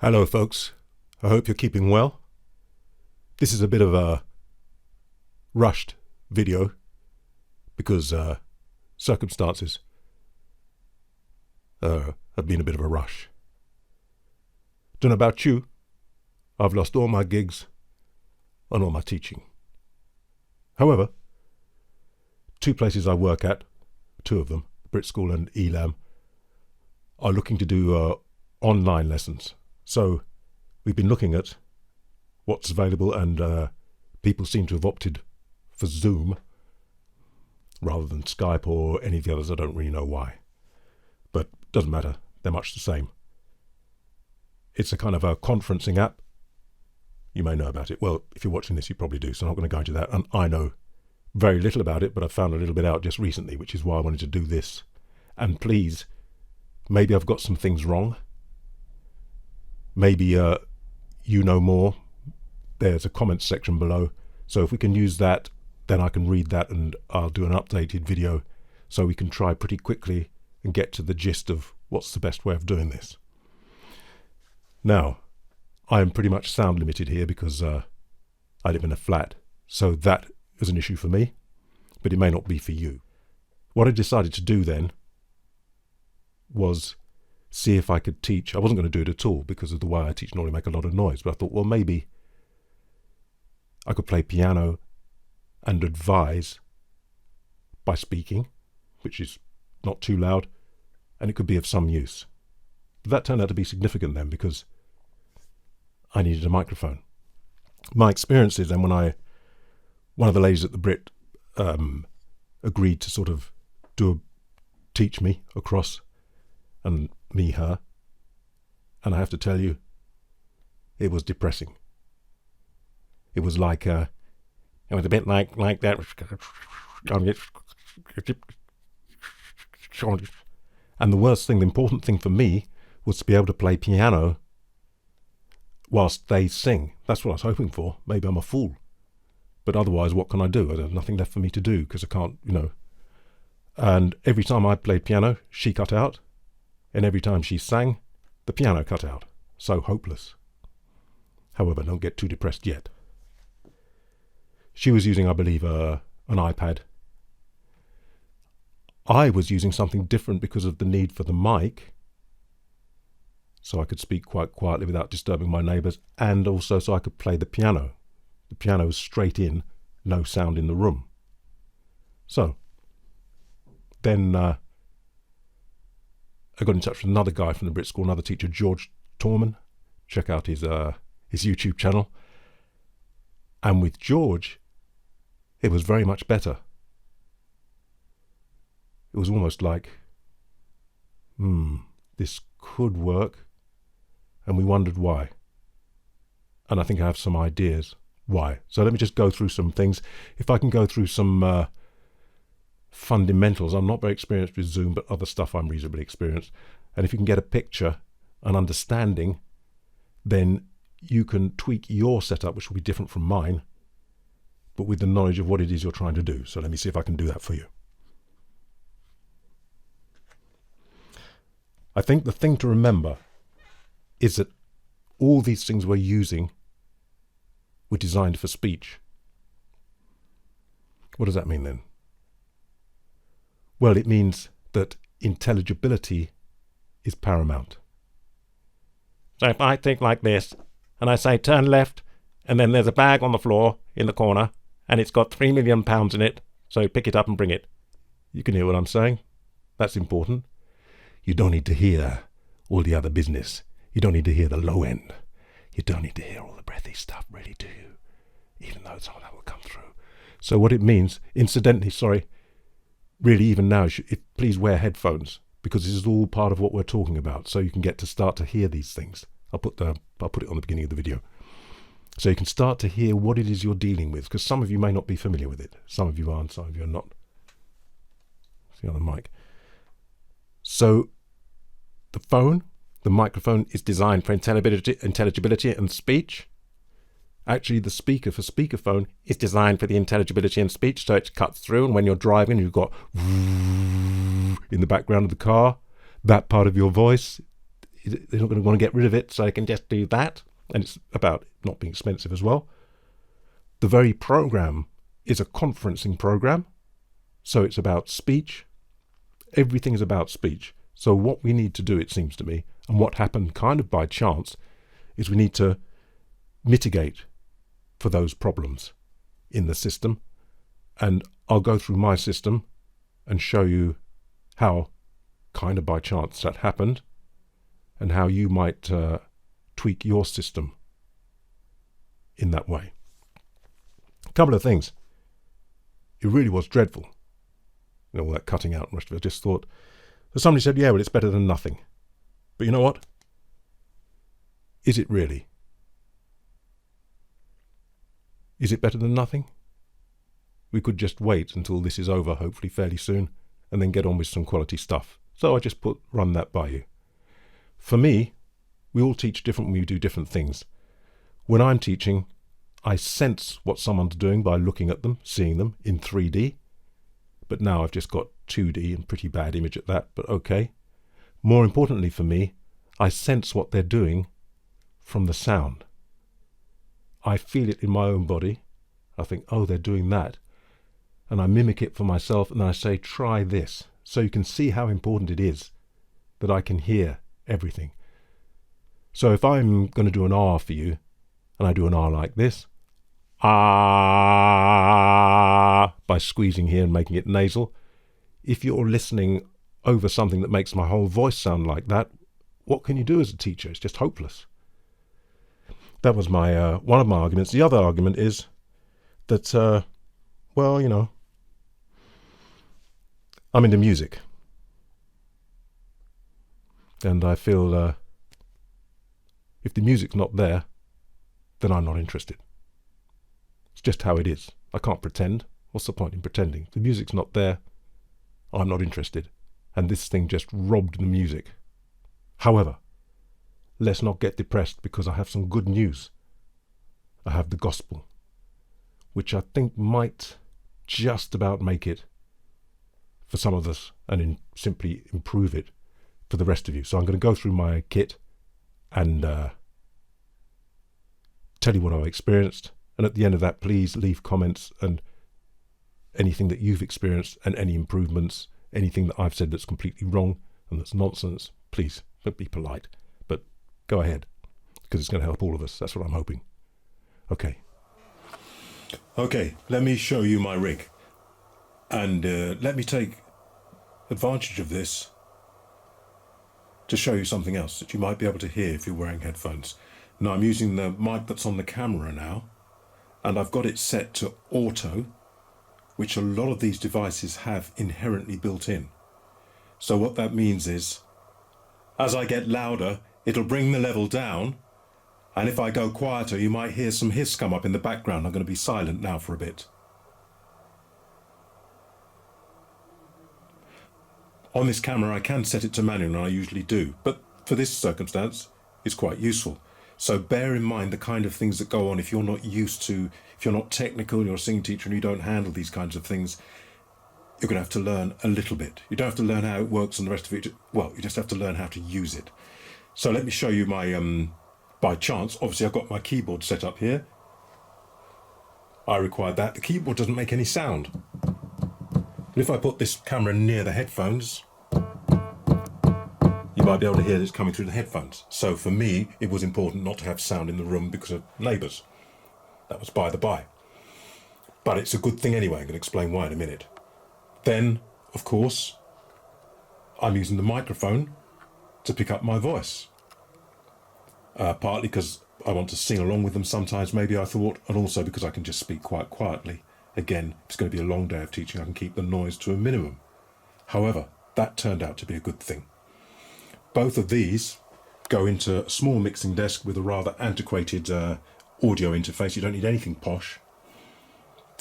Hello folks, I hope you're keeping well. This is a bit of a rushed video because circumstances have been a bit of a rush. Don't know about you, I've lost all my gigs and all my teaching. However, two places I work at, two of them, Brit School and Elam, are looking to do online lessons. So we've been looking at what's available, and people seem to have opted for Zoom rather than Skype or any of the others. I don't really know why, but doesn't matter, they're much the same. It's a kind of a conferencing app. You may know about it. Well, if you're watching this you probably do, so I'm not going to go into that, and I know very little about it, but I found a little bit out just recently, which is why I wanted to do this. And please, maybe I've got some things wrong. Maybe you know more. There's a comments section below, so if we can use that, then I can read that and I'll do an updated video so we can try pretty quickly and get to the gist of what's the best way of doing this. Now, I am pretty much sound limited here because I live in a flat, so that is an issue for me, but it may not be for you. What I decided to do then was see if I could teach. I wasn't going to do it at all because of the way I teach normally make a lot of noise, but I thought, well, maybe I could play piano and advise by speaking, which is not too loud, and it could be of some use. But that turned out to be significant then because I needed a microphone. My experience is then when one of the ladies at the Brit agreed to sort of teach me across, and me, her, and I have to tell you, it was depressing. It was like, it was a bit like that. And the worst thing, the important thing for me was to be able to play piano whilst they sing. That's what I was hoping for. Maybe I'm a fool. But otherwise, what can I do? There's nothing left for me to do because I can't, And every time I played piano, she cut out. And every time she sang, the piano cut out. So hopeless. However, don't get too depressed yet. She was using, I believe, an iPad. I was using something different because of the need for the mic, so I could speak quite quietly without disturbing my neighbours, and also so I could play the piano. The piano was straight in, no sound in the room. So, then I got in touch with another guy from the Brit School, another teacher, George Torman. Check out his YouTube channel. And with George, it was very much better. It was almost like, this could work. And we wondered why. And I think I have some ideas why. So let me just go through some things. If I can go through some fundamentals. I'm not very experienced with Zoom, but other stuff I'm reasonably experienced. And if you can get a picture, an understanding, then you can tweak your setup, which will be different from mine, but with the knowledge of what it is you're trying to do. So let me see if I can do that for you. I think the thing to remember is that all these things we're using were designed for speech. What does that mean then? Well, it means that intelligibility is paramount. So if I think like this, and I say turn left, and then there's a bag on the floor in the corner, and it's got £3 million in it, so pick it up and bring it. You can hear what I'm saying. That's important. You don't need to hear all the other business. You don't need to hear the low end. You don't need to hear all the breathy stuff, really, do you? Even though some of that will come through. So what it means, incidentally, really, even now, please wear headphones, because this is all part of what we're talking about, so you can get to start to hear these things. I'll put it on the beginning of the video. So you can start to hear what it is you're dealing with, because some of you may not be familiar with it. Some of you are, and some of you are not. See on the mic. So the phone, the microphone, is designed for intelligibility and speech. Actually, the speaker for speakerphone is designed for the intelligibility and speech, so it cuts through, and when you're driving, you've got in the background of the car, that part of your voice they're not going to want to get rid of it, so they can just do that. And it's about not being expensive as well. The very program is a conferencing program, so it's about speech. Everything is about speech. So what we need to do, it seems to me, and what happened kind of by chance, is we need to mitigate for those problems in the system. And I'll go through my system and show you how kind of by chance that happened and how you might tweak your system in that way. A couple of things. It really was dreadful, all that cutting out and rest of it. I just thought, so somebody said, yeah, well, it's better than nothing. But you know what? Is it really? Is it better than nothing? We could just wait until this is over, hopefully fairly soon, and then get on with some quality stuff. So I just run that by you. For me, we all teach different, we do different things. When I'm teaching, I sense what someone's doing by looking at them, seeing them in 3D. But now I've just got 2D and pretty bad image at that, but okay. More importantly for me, I sense what they're doing from the sound. I feel it in my own body. I think, oh, they're doing that. And I mimic it for myself, and I say, try this. So you can see how important it is that I can hear everything. So if I'm going to do an R for you, and I do an R like this, ah, by squeezing here and making it nasal, if you're listening over something that makes my whole voice sound like that, what can you do as a teacher? It's just hopeless. That was my one of my arguments. The other argument is that, well, you know, I'm into music. And I feel if the music's not there, then I'm not interested. It's just how it is. I can't pretend. What's the point in pretending? If the music's not there, I'm not interested. And this thing just robbed the music. However, let's not get depressed, because I have some good news. I have the gospel, which I think might just about make it for some of us and simply improve it for the rest of you. So I'm going to go through my kit and tell you what I've experienced. And at the end of that, please leave comments and anything that you've experienced and any improvements, anything that I've said that's completely wrong and that's nonsense. Please, don't be polite, but go ahead, because it's going to help all of us. That's what I'm hoping. Okay, let me show you my rig. And let me take advantage of this to show you something else that you might be able to hear if you're wearing headphones. Now I'm using the mic that's on the camera now, and I've got it set to auto, which a lot of these devices have inherently built in. So what that means is, as I get louder, it'll bring the level down, and if I go quieter, you might hear some hiss come up in the background. I'm going to be silent now for a bit. On this camera, I can set it to manual, and I usually do, but for this circumstance, it's quite useful. So bear in mind the kind of things that go on if you're not used to, if you're not technical and you're a singing teacher and you don't handle these kinds of things, you're going to have to learn a little bit. You don't have to learn how it works and the rest of it. Well, you just have to learn how to use it. So let me show you my, by chance, obviously I've got my keyboard set up here. I required that. The keyboard doesn't make any sound. But if I put this camera near the headphones, you might be able to hear this coming through the headphones. So for me, it was important not to have sound in the room because of neighbours. That was by the by. But it's a good thing anyway. I'm going to explain why in a minute. Then, of course, I'm using the microphone to pick up my voice. Partly because I want to sing along with them sometimes, maybe I thought, and also because I can just speak quite quietly. Again, it's going to be a long day of teaching. I can keep the noise to a minimum. However, that turned out to be a good thing. Both of these go into a small mixing desk with a rather antiquated audio interface. You don't need anything posh.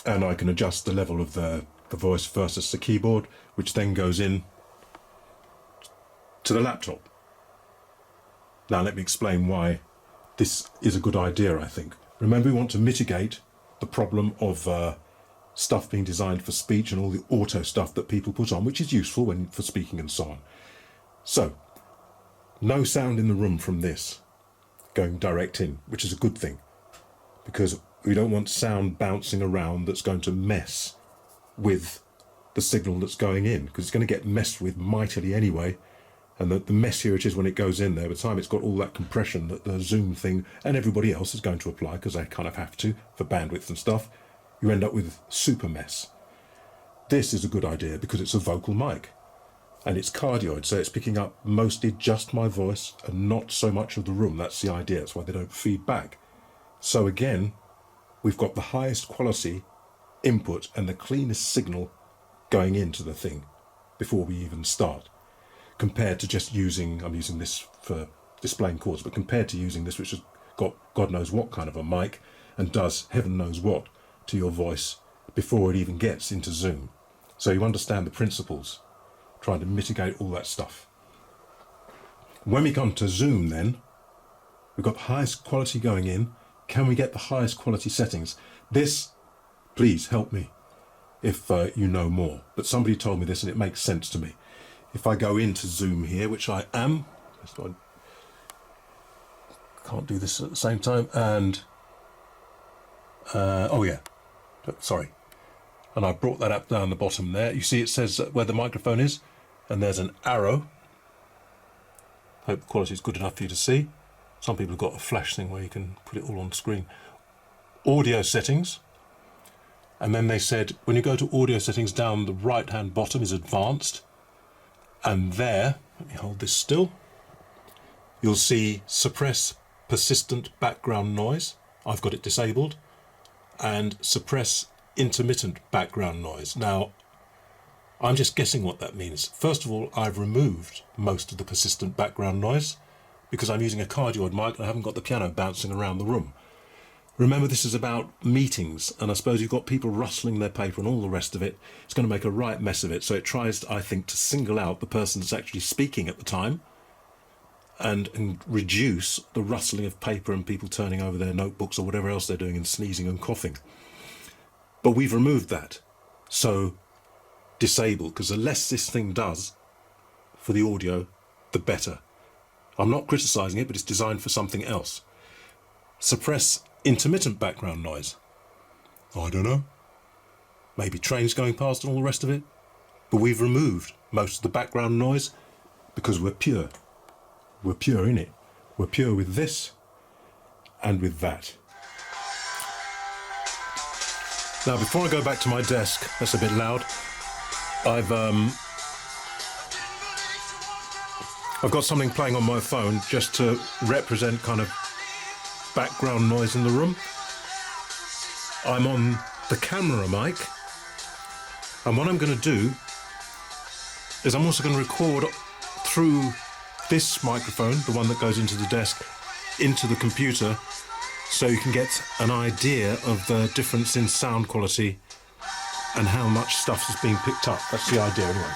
And I can adjust the level of the voice versus the keyboard, which then goes in to the laptop. Now let me explain why this is a good idea, I think. Remember, we want to mitigate the problem of stuff being designed for speech and all the auto stuff that people put on, which is useful for speaking and so on. So, No sound in the room from this going direct in, which is a good thing, because we don't want sound bouncing around that's going to mess with the signal that's going in, because it's going to get messed with mightily anyway. And the messier it is when it goes in there, by the time it's got all that compression that the Zoom thing and everybody else is going to apply, because they kind of have to for bandwidth and stuff, you end up with super mess. This is a good idea because it's a vocal mic. And it's cardioid, so it's picking up mostly just my voice and not so much of the room. That's the idea. That's why they don't feed back. So again, we've got the highest quality input and the cleanest signal going into the thing before we even start, compared to just using, I'm using this for displaying chords, but compared to using this, which has got God knows what kind of a mic and does heaven knows what to your voice before it even gets into Zoom. So you understand the principles, trying to mitigate all that stuff. When we come to Zoom then, we've got the highest quality going in. Can we get the highest quality settings? This, please help me if you know more. But somebody told me this and it makes sense to me. If I go into Zoom here, which I am, I can't do this at the same time, and, oh yeah, sorry. And I brought that up down the bottom there. You see it says where the microphone is, and there's an arrow. Hope the quality is good enough for you to see. Some people have got a flash thing where you can put it all on screen. Audio settings. And then they said, when you go to audio settings, down the right-hand bottom is advanced. And there, let me hold this still, you'll see suppress persistent background noise. I've got it disabled. And suppress intermittent background noise. Now, I'm just guessing what that means. First of all, I've removed most of the persistent background noise because I'm using a cardioid mic and I haven't got the piano bouncing around the room. Remember, this is about meetings, and I suppose you've got people rustling their paper and all the rest of it. It's going to make a right mess of it. So it tries, I think, to single out the person that's actually speaking at the time and reduce the rustling of paper and people turning over their notebooks or whatever else they're doing and sneezing and coughing. But we've removed that. So disable, because the less this thing does for the audio, the better. I'm not criticizing it, but it's designed for something else. Suppress intermittent background noise. I don't know. Maybe trains going past and all the rest of it. But we've removed most of the background noise because we're pure. We're pure in it. We're pure with this and with that. Now, before I go back to my desk, that's a bit loud, I've got something playing on my phone just to represent kind of background noise in the room. I'm on the camera mic, and what I'm going to do is I'm also going to record through this microphone, the one that goes into the desk, into the computer, so you can get an idea of the difference in sound quality and how much stuff is being picked up. That's the idea anyway.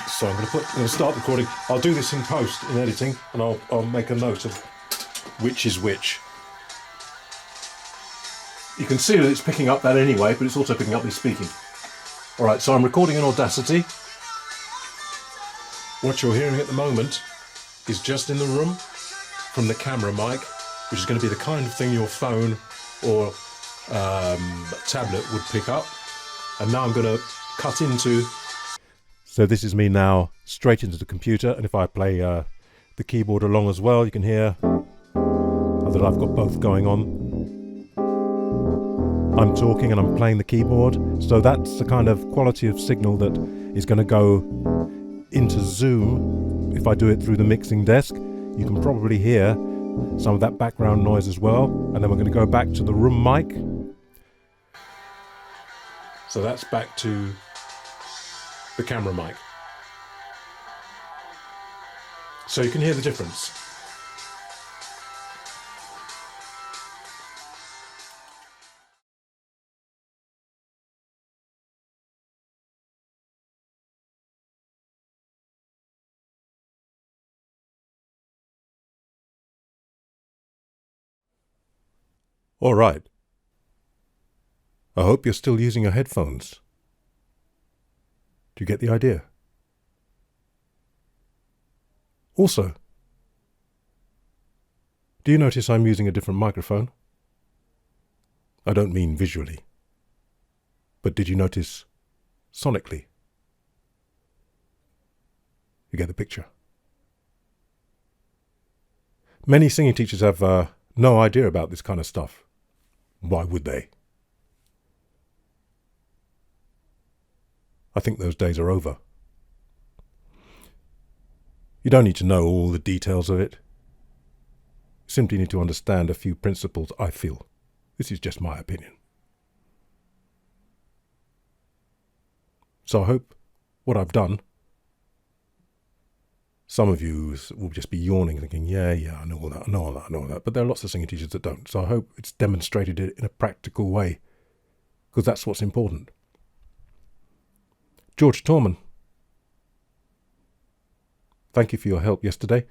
So I'm going to start recording. I'll do this in post, in editing, and I'll make a note of which is which. You can see that it's picking up that anyway, but it's also picking up me speaking. Alright, so I'm recording in Audacity. What you're hearing at the moment is just in the room from the camera mic, which is going to be the kind of thing your phone or tablet would pick up. And now I'm going to cut into... So this is me now straight into the computer, and if I play the keyboard along as well, you can hear that I've got both going on. I'm talking and I'm playing the keyboard, so that's the kind of quality of signal that is going to go into Zoom. If I do it through the mixing desk, you can probably hear some of that background noise as well. And then we're going to go back to the room mic. So that's back to the camera mic. So you can hear the difference. All right. I hope you're still using your headphones. Do you get the idea? Also, do you notice I'm using a different microphone? I don't mean visually, but did you notice sonically? You get the picture. Many singing teachers have no idea about this kind of stuff. Why would they? I think those days are over. You don't need to know all the details of it. You simply need to understand a few principles, I feel. This is just my opinion. So I hope what I've done, some of you will just be yawning, thinking, yeah, I know all that. But there are lots of singing teachers that don't. So I hope it's demonstrated it in a practical way, because that's what's important. George Torman, thank you for your help yesterday.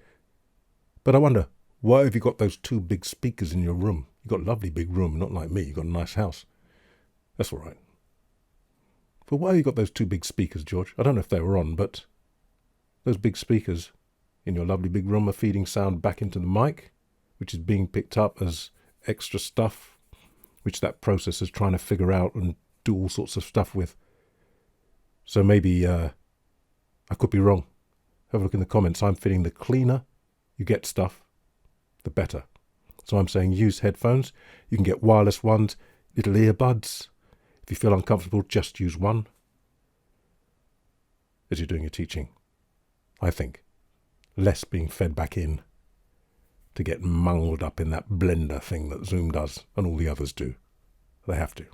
But I wonder, why have you got those two big speakers in your room? You've got a lovely big room, not like me. You've got a nice house. That's all right. But why have you got those two big speakers, George? I don't know if they were on, but those big speakers in your lovely big room are feeding sound back into the mic, which is being picked up as extra stuff, which that process is trying to figure out and do all sorts of stuff with. So maybe I could be wrong. Have a look in the comments. I'm feeling the cleaner you get stuff, the better. So I'm saying use headphones. You can get wireless ones, little earbuds. If you feel uncomfortable, just use one as you're doing your teaching. I think less being fed back in to get mangled up in that blender thing that Zoom does and all the others do. They have to.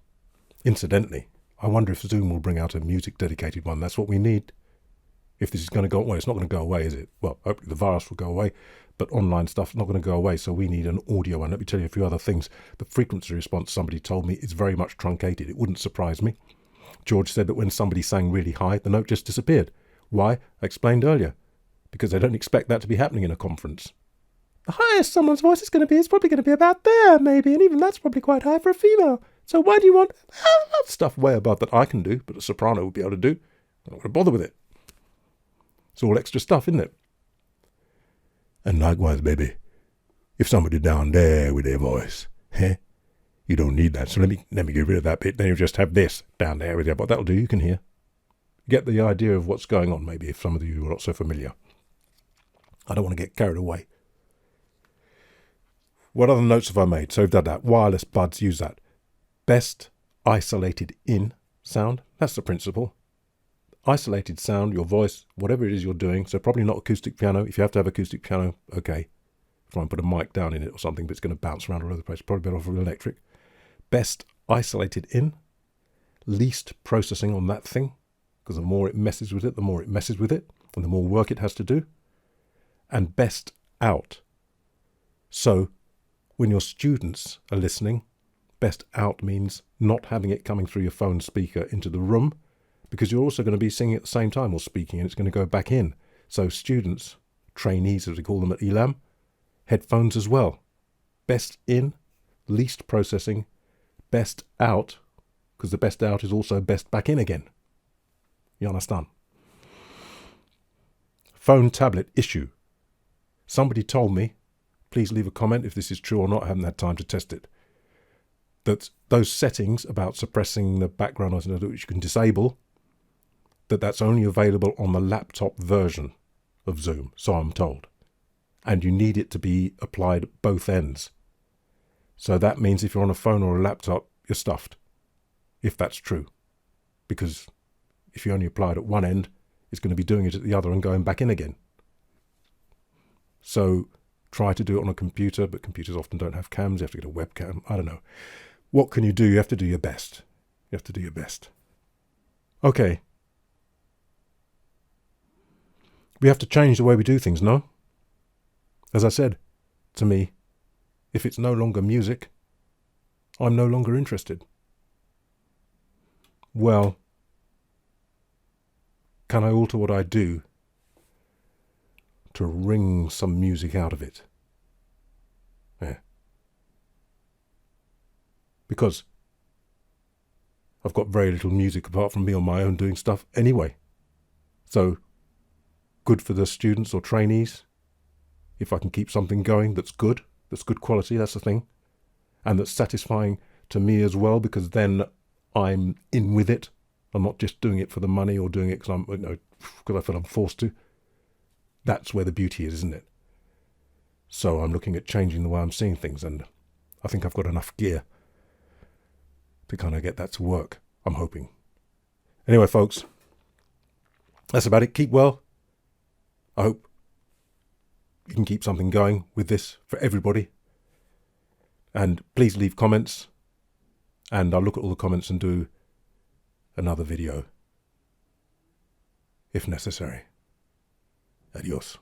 Incidentally, I wonder if Zoom will bring out a music dedicated one. That's what we need. If this is going to go away, it's not going to go away, is it? Well, hopefully the virus will go away, but online stuff's not going to go away, so we need an audio one. Let me tell you a few other things. The frequency response, somebody told me, is very much truncated. It wouldn't surprise me. George said that when somebody sang really high, the note just disappeared. Why? I explained earlier. Because they don't expect that to be happening in a conference. The highest someone's voice is probably going to be about there, maybe, and even that's probably quite high for a female. So why do you want that stuff way above that I can do, but a soprano would be able to do? I'm not going to bother with it. It's all extra stuff, isn't it? And likewise, baby, if somebody down there with their voice, you don't need that. So let me get rid of that bit. Then you just have this down there with their voice. That'll do. You can hear. Get the idea of what's going on, maybe, if some of you are not so familiar. I don't want to get carried away. What other notes have I made? So we've done that. Wireless buds, use that. Best isolated in sound. That's the principle. Isolated sound, your voice, whatever it is you're doing. So probably not acoustic piano. If you have to have acoustic piano, okay. Try and put a mic down in it or something, but it's going to bounce around all over the place. Probably better off with electric. Best isolated in. Least processing on that thing. Because the more it messes with it, the more it messes with it. And the more work it has to do. And best out. So when your students are listening, best out means not having it coming through your phone speaker into the room, because you're also going to be singing at the same time or speaking, and it's going to go back in. So students, trainees as we call them at ELAM, headphones as well. Best in, least processing, best out, because the best out is also best back in again. You understand? Phone tablet issue. Somebody told me, please leave a comment if this is true or not, I haven't had time to test it, that those settings about suppressing the background noise which you can disable, that's only available on the laptop version of Zoom, so I'm told. And you need it to be applied at both ends. So that means if you're on a phone or a laptop, you're stuffed, if that's true. Because if you only apply it at one end, it's going to be doing it at the other and going back in again. So try to do it on a computer, but computers often don't have cams. You have to get a webcam. I don't know. What can you do? You have to do your best. You have to do your best. Okay. We have to change the way we do things, no? As I said, to me, if it's no longer music, I'm no longer interested. Well, can I alter what I do to wring some music out of it? Yeah. Because I've got very little music apart from me on my own doing stuff anyway. So, good for the students or trainees if I can keep something going that's good quality, that's the thing, and that's satisfying to me as well, because then I'm in with it. I'm not just doing it for the money or doing it because I feel I'm forced to. That's where the beauty is, isn't it? So I'm looking at changing the way I'm seeing things, and I think I've got enough gear to kind of get that to work, I'm hoping. Anyway, folks, that's about it. Keep well. I hope you can keep something going with this for everybody. And please leave comments, and I'll look at all the comments and do another video if necessary. Adios.